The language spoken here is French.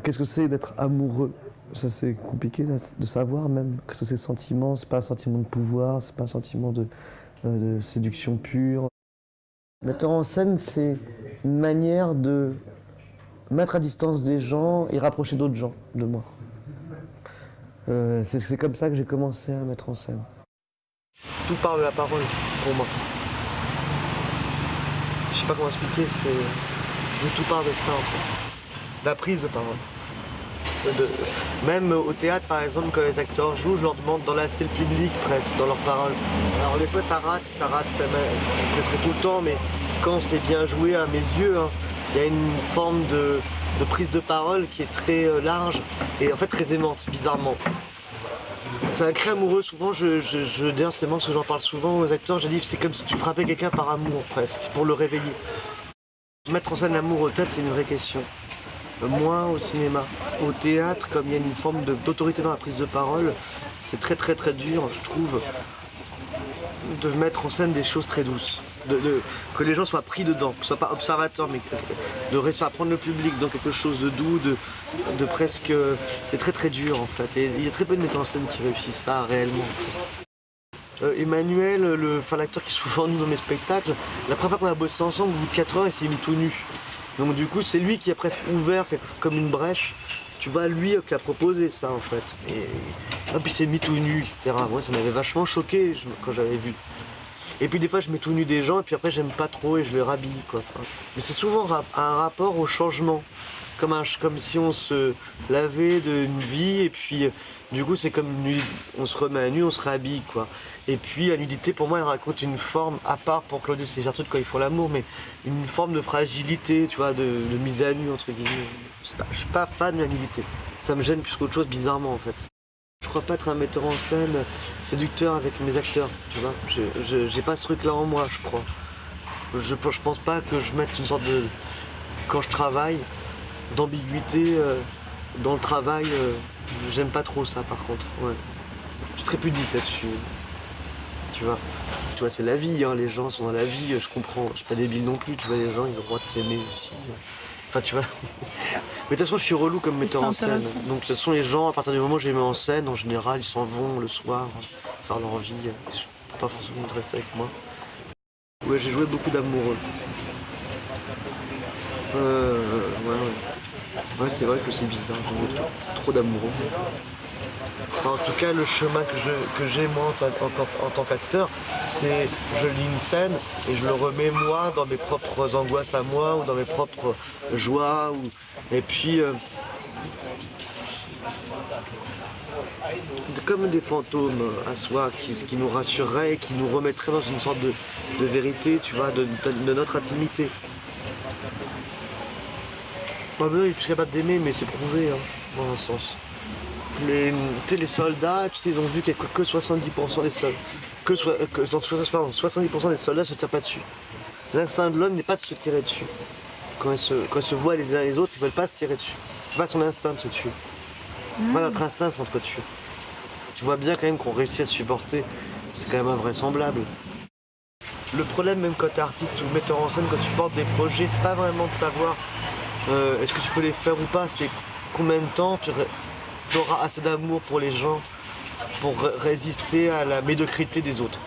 Qu'est-ce que c'est d'être amoureux? Ça c'est compliqué de savoir même. Qu'est-ce que c'est ce sentiment? C'est pas un sentiment de pouvoir, c'est pas un sentiment de séduction pure. Metteur en scène, c'est une manière de mettre à distance des gens et rapprocher d'autres gens de moi. C'est comme ça que j'ai commencé à mettre en scène. Tout part de la parole pour moi. Je sais pas comment expliquer, tout part de ça en fait. La prise de parole. Même au théâtre par exemple, quand les acteurs jouent, je leur demande d'enlacer le public presque dans leurs paroles. Alors des fois ça rate presque tout le temps, mais quand c'est bien joué à mes yeux, hein, il y a une forme de prise de parole qui est très large et en fait très aimante, bizarrement. C'est un cri amoureux, souvent d'ailleurs c'est moi parce que j'en parle souvent aux acteurs, je dis c'est comme si tu frappais quelqu'un par amour presque, pour le réveiller. Mettre en scène l'amour au théâtre c'est une vraie question. Moins au cinéma. Au théâtre, comme il y a une forme d'autorité dans la prise de parole, c'est très dur, je trouve, de mettre en scène des choses très douces. Que les gens soient pris dedans, que ne soient pas observateurs, mais de réussir à prendre le public dans quelque chose de doux, de presque... C'est très dur en fait. Et il y a très peu de metteurs en scène qui réussissent ça réellement en fait. Emmanuel, l'acteur qui est souvent nu dans mes spectacles, la première fois qu'on a bossé ensemble, au bout de 4 heures, il s'est mis tout nu. Donc du coup, c'est lui qui a presque ouvert comme une brèche. Tu vois, lui qui a proposé ça en fait. Et puis c'est mis tout nu, etc. Moi, ça m'avait vachement choqué quand j'avais vu. Et puis des fois, je mets tout nu des gens et puis après, j'aime pas trop et je les rhabille quoi. Mais c'est souvent un rapport au changement. Comme si on se lavait d'une vie et puis du coup c'est comme on se remet à nu, on se réhabille quoi. Et puis la nudité pour moi elle raconte une forme, à part pour Claudius et Gertrude quand ils font l'amour, mais une forme de fragilité, tu vois, de mise à nu entre guillemets. Je suis pas fan de la nudité, ça me gêne plus qu'autre chose bizarrement en fait. Je crois pas être un metteur en scène séducteur avec mes acteurs, tu vois. J'ai pas ce truc là en moi je crois. Je pense pas que je mette une sorte de... Quand je travaille, d'ambiguïté dans le travail, j'aime pas trop ça par contre. Ouais. Je suis très pudique là-dessus. Tu vois, c'est la vie, hein, les gens sont dans la vie, je comprends. Je suis pas débile non plus, tu vois, les gens ils ont le droit de s'aimer aussi. Enfin tu vois. Mais de toute façon je suis relou comme metteur en scène. Donc de toute façon les gens, à partir du moment où je les mets en scène, en général ils s'en vont le soir, faire leur vie. Ils n'ont pas forcément de rester avec moi. Ouais, j'ai joué beaucoup d'amoureux. Ouais, c'est vrai que c'est bizarre, trop d'amoureux. Enfin, en tout cas, le chemin que j'ai moi en tant qu'acteur, c'est je lis une scène et je le remets moi dans mes propres angoisses à moi ou dans mes propres joies. Et puis, comme des fantômes à soi qui nous rassureraient et qui nous remettraient dans une sorte de vérité, tu vois, de notre intimité. Bah, il est capable d'aimer, mais c'est prouvé, hein, dans un sens. Les soldats, tu sais, ils ont vu que 70% des soldats, 70% des soldats se tirent pas dessus. L'instinct de l'homme n'est pas de se tirer dessus. Quand ils se voient les uns les autres, ils veulent pas se tirer dessus. C'est pas son instinct de se tuer. C'est pas notre instinct de s'entretuer. Tu vois bien quand même qu'on réussit à se supporter. C'est quand même invraisemblable. Le problème, même quand t'es artiste ou metteur en scène, quand tu portes des projets, c'est pas vraiment de savoir est-ce que tu peux les faire ou pas, c'est combien de temps tu auras assez d'amour pour les gens pour résister à la médiocrité des autres.